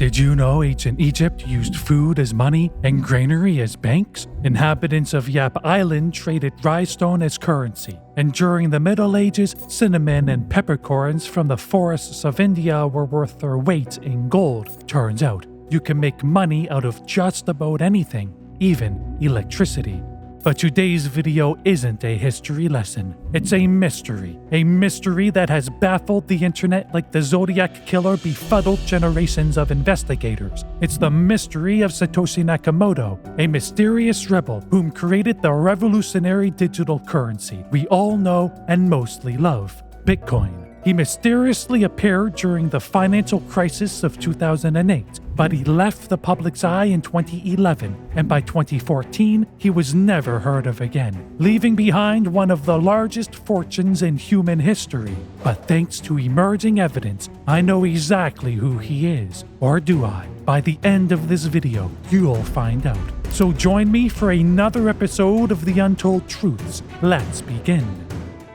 Did you know ancient Egypt used food as money and granary as banks? Inhabitants of Yap Island traded rhinestone as currency. And during the Middle Ages, cinnamon and peppercorns from the forests of India were worth their weight in gold. Turns out, you can make money out of just about anything, even electricity. But today's video isn't a history lesson. It's a mystery that has baffled the internet like the Zodiac Killer befuddled generations of investigators. It's the mystery of Satoshi Nakamoto, a mysterious rebel whom created the revolutionary digital currency we all know and mostly love, Bitcoin. He mysteriously appeared during the financial crisis of 2008, but he left the public's eye in 2011, and by 2014, he was never heard of again, leaving behind one of the largest fortunes in human history. But thanks to emerging evidence, I know exactly who he is. Or do I? By the end of this video, you'll find out. So join me for another episode of The Untold Truths. Let's begin.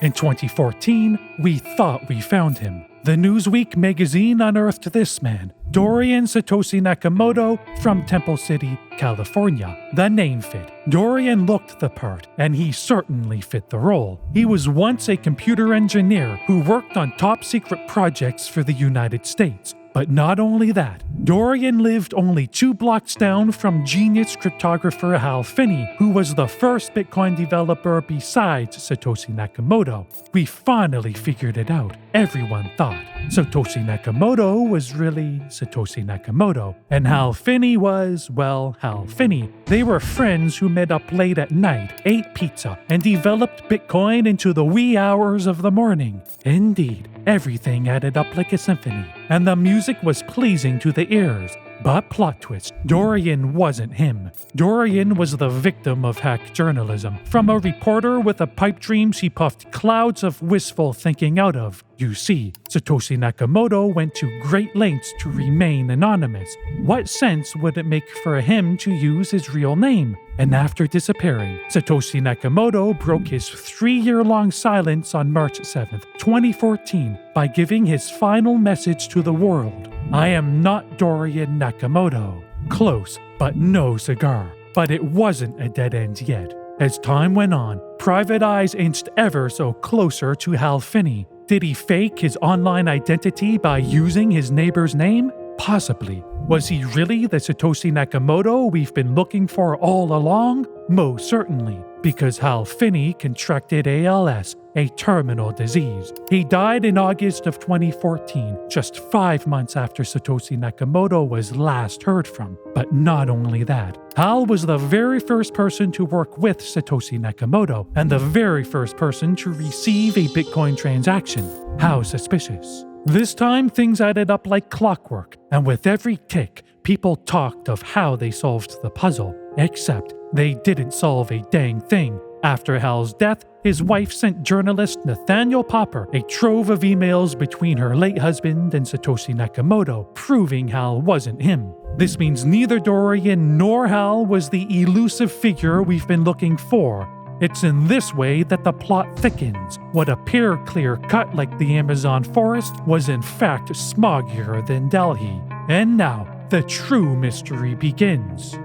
In 2014, we thought we found him. The Newsweek magazine unearthed this man, Dorian Satoshi Nakamoto from Temple City, California. The name fit. Dorian looked the part, and he certainly fit the role. He was once a computer engineer who worked on top-secret projects for the United States. But not only that, Dorian lived only 2 blocks down from genius cryptographer Hal Finney, who was the first Bitcoin developer besides Satoshi Nakamoto. We finally figured it out. Everyone thought Satoshi Nakamoto was really Satoshi Nakamoto, and Hal Finney was, well, Hal Finney. They were friends who met up late at night, ate pizza, and developed Bitcoin into the wee hours of the morning. Indeed, everything added up like a symphony, and the music was pleasing to the ears. But plot twist, Dorian wasn't him. Dorian was the victim of hack journalism. From a reporter with a pipe dream she puffed clouds of wistful thinking out of. You see, Satoshi Nakamoto went to great lengths to remain anonymous. What sense would it make for him to use his real name? And after disappearing, Satoshi Nakamoto broke his 3-year-long silence on March 7th, 2014, by giving his final message to the world. I am not Dorian Nakamoto. Close, but no cigar. But it wasn't a dead end yet. As time went on, private eyes inched ever so closer to Hal Finney. Did he fake his online identity by using his neighbor's name? Possibly. Was he really the Satoshi Nakamoto we've been looking for all along? Most certainly, because Hal Finney contracted ALS, a terminal disease. He died in August of 2014, just 5 months after Satoshi Nakamoto was last heard from. But not only that, Hal was the very first person to work with Satoshi Nakamoto, and the very first person to receive a Bitcoin transaction. How suspicious. This time, things added up like clockwork, and with every tick, people talked of how they solved the puzzle. Except, they didn't solve a dang thing. After Hal's death, his wife sent journalist Nathaniel Popper a trove of emails between her late husband and Satoshi Nakamoto, proving Hal wasn't him. This means neither Dorian nor Hal was the elusive figure we've been looking for. It's in this way that the plot thickens. What appeared clear-cut like the Amazon forest was in fact smoggier than Delhi. And now, the true mystery begins.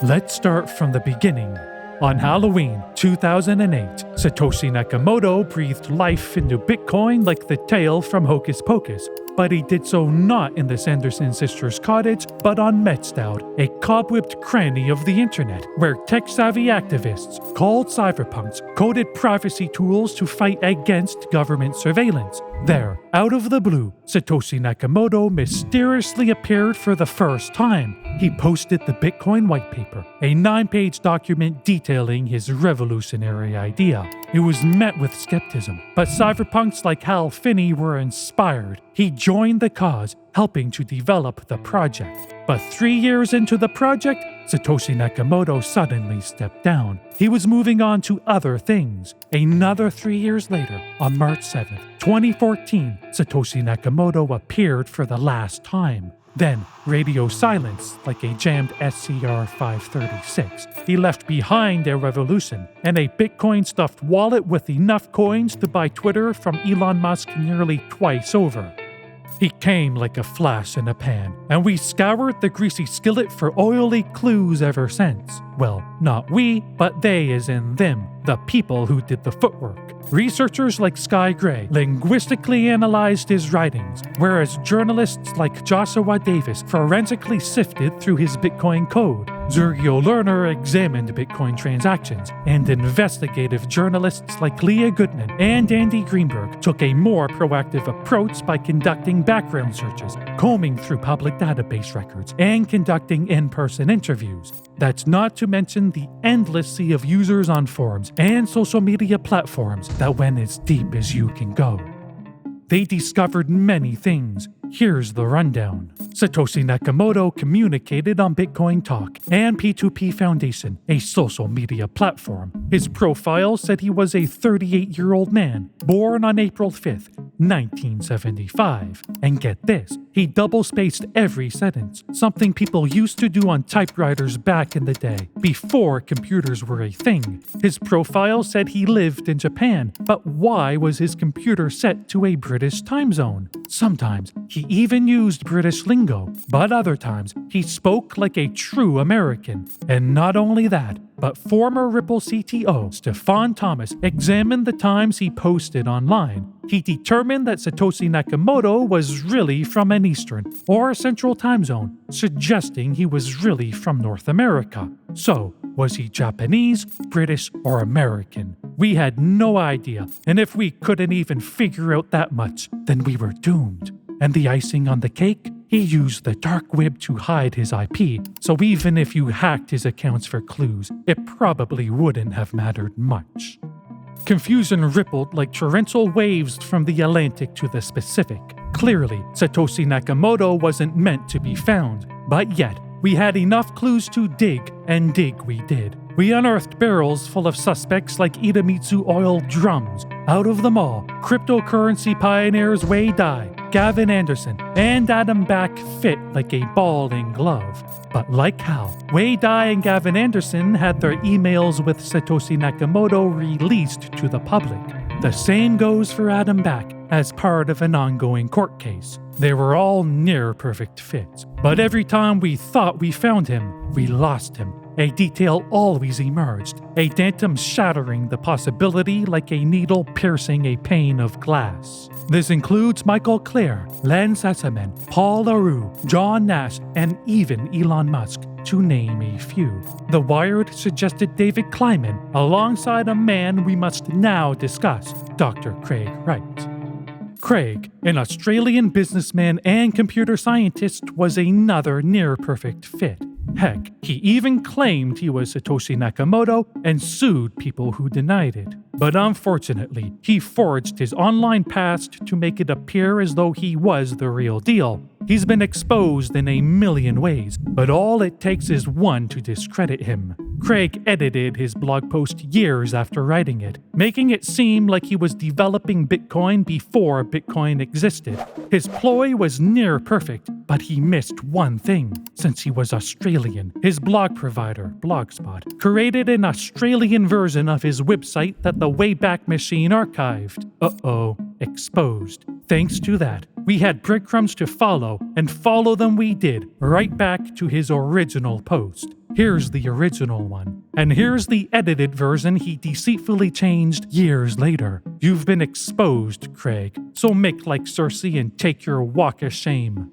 Let's start from the beginning. On Halloween 2008, Satoshi Nakamoto breathed life into Bitcoin like the tale from Hocus Pocus. But he did so not in the Sanderson sisters' cottage, but on Metstout, a cobwebbed cranny of the internet, where tech-savvy activists called cypherpunks coded privacy tools to fight against government surveillance. There, out of the blue, Satoshi Nakamoto mysteriously appeared for the first time. He posted the Bitcoin white paper, a 9-page document detailing his revolutionary idea. It was met with skepticism, but cypherpunks like Hal Finney were inspired. He joined the cause, helping to develop the project. But 3 years into the project, Satoshi Nakamoto suddenly stepped down. He was moving on to other things. Another 3 years later, on March 7th, 2014, Satoshi Nakamoto appeared for the last time. Then, radio silence like a jammed SCR 536. He left behind a revolution and a Bitcoin-stuffed wallet with enough coins to buy Twitter from Elon Musk nearly twice over. He came like a flash in a pan, and we scoured the greasy skillet for oily clues ever since. Well, not we, but they as in them, the people who did the footwork. Researchers like Sky Gray linguistically analyzed his writings, whereas journalists like Joshua Davis forensically sifted through his Bitcoin code. Sergio Lerner examined Bitcoin transactions, and investigative journalists like Leah Goodman and Andy Greenberg took a more proactive approach by conducting background searches, combing through public database records, and conducting in-person interviews. That's not to mention the endless sea of users on forums and social media platforms that went as deep as you can go. They discovered many things. Here's the rundown. Satoshi Nakamoto communicated on Bitcoin Talk and P2P Foundation, a social media platform. His profile said he was a 38-year-old man, born on April 5th, 1975. And get this, he double-spaced every sentence, something people used to do on typewriters back in the day, before computers were a thing. His profile said he lived in Japan, but why was his computer set to a British time zone? Sometimes he even used British lingo, but other times he spoke like a true American. And not only that, but former Ripple CTO Stefan Thomas examined the times he posted online. He determined that Satoshi Nakamoto was really from an Eastern or Central time zone, suggesting he was really from North America. So, was he Japanese, British, or American? We had no idea, and if we couldn't even figure out that much, then we were doomed. And the icing on the cake? He used the dark web to hide his IP, so even if you hacked his accounts for clues, it probably wouldn't have mattered much. Confusion rippled like torrential waves from the Atlantic to the Pacific. Clearly, Satoshi Nakamoto wasn't meant to be found, but yet, we had enough clues to dig, and dig we did. We unearthed barrels full of suspects like Idemitsu oil drums. Out of them all, cryptocurrency pioneers Wei Dai, Gavin Anderson, and Adam Back fit like a ball and glove. But like how, Wei Dai and Gavin Anderson had their emails with Satoshi Nakamoto released to the public. The same goes for Adam Back as part of an ongoing court case. They were all near perfect fits, but every time we thought we found him, we lost him. A detail always emerged, a datum shattering the possibility like a needle piercing a pane of glass. This includes Michael Clare, Len Sassaman, Paul LaRue, John Nash, and even Elon Musk, to name a few. The Wired suggested David Kleiman alongside a man we must now discuss, Dr. Craig Wright. Craig, an Australian businessman and computer scientist, was another near-perfect fit. Heck, he even claimed he was Satoshi Nakamoto and sued people who denied it. But unfortunately, he forged his online past to make it appear as though he was the real deal. He's been exposed in a million ways, but all it takes is one to discredit him. Craig edited his blog post years after writing it, making it seem like he was developing Bitcoin before Bitcoin existed. His ploy was near perfect, but he missed one thing. Since he was Australian, his blog provider, Blogspot, created an Australian version of his website that the Wayback Machine archived. Exposed. Thanks to that, we had breadcrumbs to follow, and follow them we did, right back to his original post. Here's the original one. And here's the edited version he deceitfully changed years later. You've been exposed, Craig, so make like Cersei and take your walk of shame.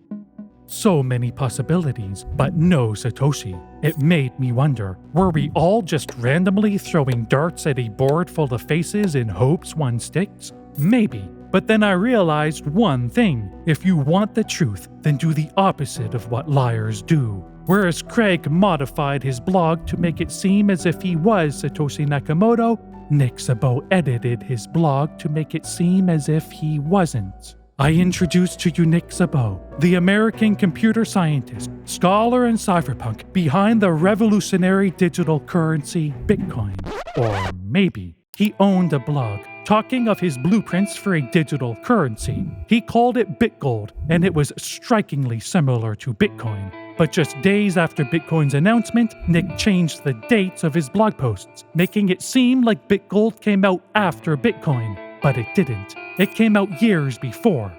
So many possibilities, but no Satoshi. It made me wonder, were we all just randomly throwing darts at a board full of faces in hopes one sticks? Maybe. But then I realized one thing. If you want the truth, then do the opposite of what liars do. Whereas Craig modified his blog to make it seem as if he was Satoshi Nakamoto, Nick Szabo edited his blog to make it seem as if he wasn't. I introduce to you Nick Szabo, the American computer scientist, scholar, and cypherpunk behind the revolutionary digital currency Bitcoin. Or maybe he owned a blog talking of his blueprints for a digital currency. He called it BitGold, and it was strikingly similar to Bitcoin. But just days after Bitcoin's announcement, Nick changed the dates of his blog posts, making it seem like BitGold came out after Bitcoin. But it didn't. It came out years before.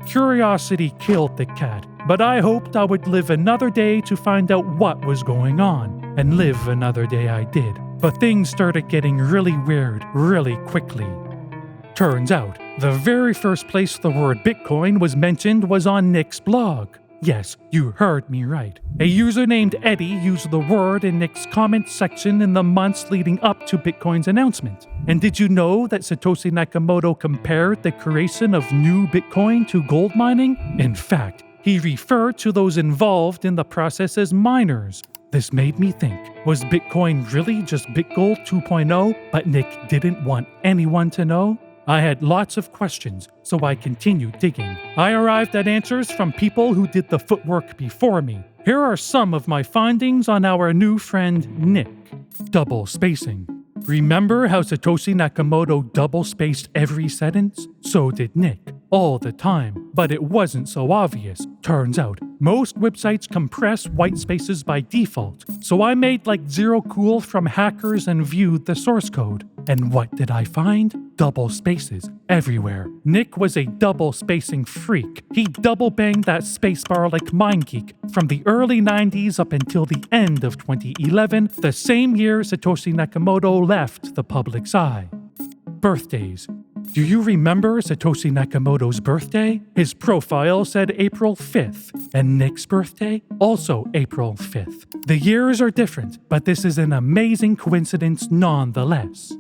Curiosity killed the cat, but I hoped I would live another day to find out what was going on. And live another day I did. But things started getting really weird really quickly. Turns out, the very first place the word Bitcoin was mentioned was on Nick's blog. Yes, you heard me right. A user named Eddie used the word in Nick's comment section in the months leading up to Bitcoin's announcement. And did you know that Satoshi Nakamoto compared the creation of new Bitcoin to gold mining? In fact, he referred to those involved in the process as miners. This made me think, was Bitcoin really just BitGold 2.0, but Nick didn't want anyone to know? I had lots of questions, so I continued digging. I arrived at answers from people who did the footwork before me. Here are some of my findings on our new friend Nick. Double spacing. Remember how Satoshi Nakamoto double-spaced every sentence? So did Nick, all the time, but it wasn't so obvious. Turns out, most websites compress white spaces by default, so I made like zero cool from hackers and viewed the source code. And what did I find? Double spaces everywhere. Nick was a double spacing freak. He double banged that spacebar like MindGeek from the early 90s up until the end of 2011, the same year Satoshi Nakamoto left the public's eye. Birthdays. Do you remember Satoshi Nakamoto's birthday? His profile said April 5th, and Nick's birthday? Also April 5th. The years are different, but this is an amazing coincidence nonetheless.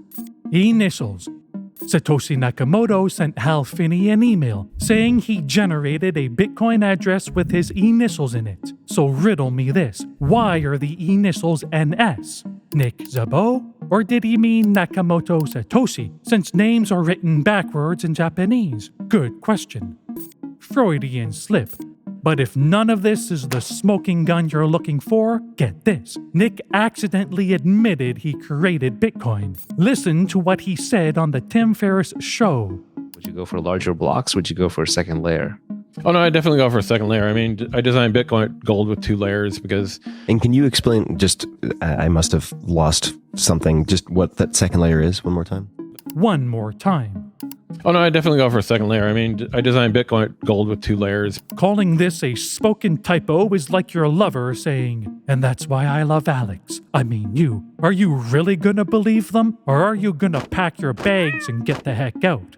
Initials. Satoshi Nakamoto sent Hal Finney an email saying he generated a Bitcoin address with his initials in it. So riddle me this, why are the initials NS? Nick Szabo? Or did he mean Nakamoto Satoshi, since names are written backwards in Japanese? Good question. Freudian slip. But if none of this is the smoking gun you're looking for, get this. Nick accidentally admitted he created Bitcoin. Listen to what he said on the Tim Ferriss show. Would you go for larger blocks? Would you go for a second layer? Oh, no, I definitely go for a second layer. I mean, I designed Bitcoin Gold with 2 layers because... And can you explain, I must have lost something, just what that second layer is one more time? One more time. Oh, no, I definitely go for a second layer. I mean, I designed Bitcoin Gold with 2 layers. Calling this a spoken typo is like your lover saying, and that's why I love Alex. I mean you. Are you really gonna believe them? Or are you gonna pack your bags and get the heck out?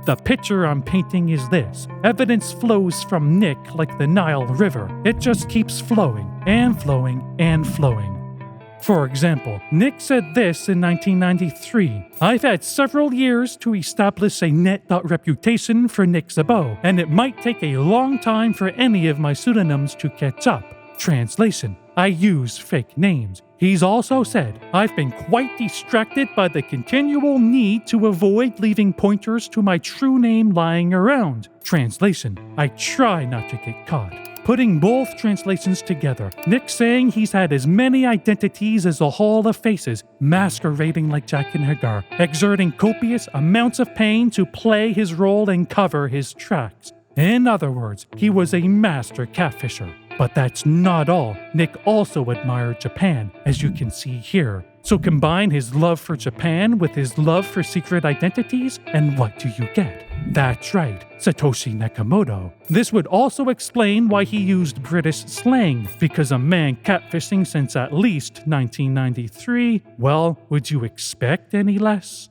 The picture I'm painting is this. Evidence flows from Nick like the Nile River. It just keeps flowing and flowing and flowing. For example, Nick said this in 1993. I've had several years to establish a net.reputation for Nick Szabo, and it might take a long time for any of my pseudonyms to catch up. Translation: I use fake names. He's also said, I've been quite distracted by the continual need to avoid leaving pointers to my true name lying around. Translation: I try not to get caught. Putting both translations together, Nick saying he's had as many identities as a hall of faces, masquerading like Jack and Hagar, exerting copious amounts of pain to play his role and cover his tracks. In other words, he was a master catfisher. But that's not all. Nick also admired Japan, as you can see here. So combine his love for Japan with his love for secret identities, and what do you get? That's right, Satoshi Nakamoto. This would also explain why he used British slang, because a man catfishing since at least 1993, well, would you expect any less?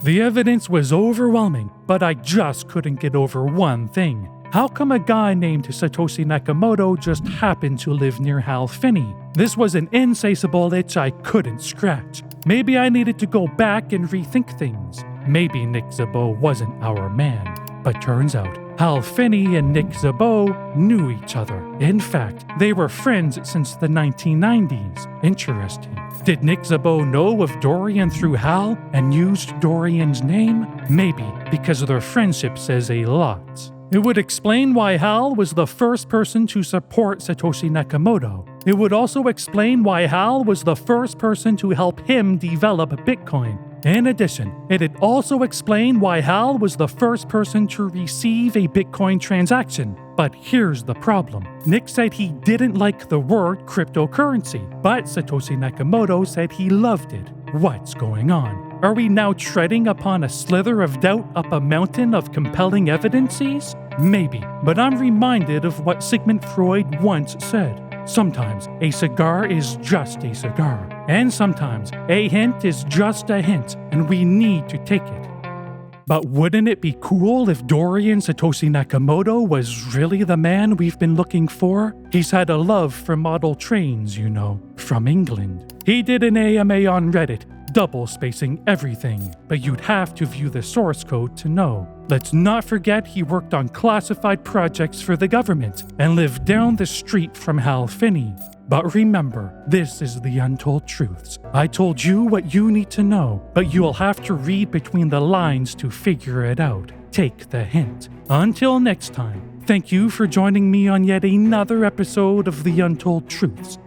The evidence was overwhelming, but I just couldn't get over one thing. How come a guy named Satoshi Nakamoto just happened to live near Hal Finney? This was an insatiable itch I couldn't scratch. Maybe I needed to go back and rethink things. Maybe Nick Szabo wasn't our man. But turns out, Hal Finney and Nick Szabo knew each other. In fact, they were friends since the 1990s. Interesting. Did Nick Szabo know of Dorian through Hal and used Dorian's name? Maybe, because their friendship says a lot. It would explain why Hal was the first person to support Satoshi Nakamoto. It would also explain why Hal was the first person to help him develop Bitcoin. In addition, it'd also explain why Hal was the first person to receive a Bitcoin transaction. But here's the problem. Nick said he didn't like the word cryptocurrency, but Satoshi Nakamoto said he loved it. What's going on? Are we now treading upon a slither of doubt up a mountain of compelling evidences? Maybe, but I'm reminded of what Sigmund Freud once said. Sometimes a cigar is just a cigar, and sometimes a hint is just a hint, and we need to take it. But wouldn't it be cool if Dorian Satoshi Nakamoto was really the man we've been looking for? He's had a love for model trains, you know, from England. He did an AMA on Reddit, double spacing everything, but you'd have to view the source code to know. Let's not forget he worked on classified projects for the government and lived down the street from Hal Finney. But remember, this is the Untold Truths. I told you what you need to know, but you'll have to read between the lines to figure it out. Take the hint. Until next time, thank you for joining me on yet another episode of the Untold Truths.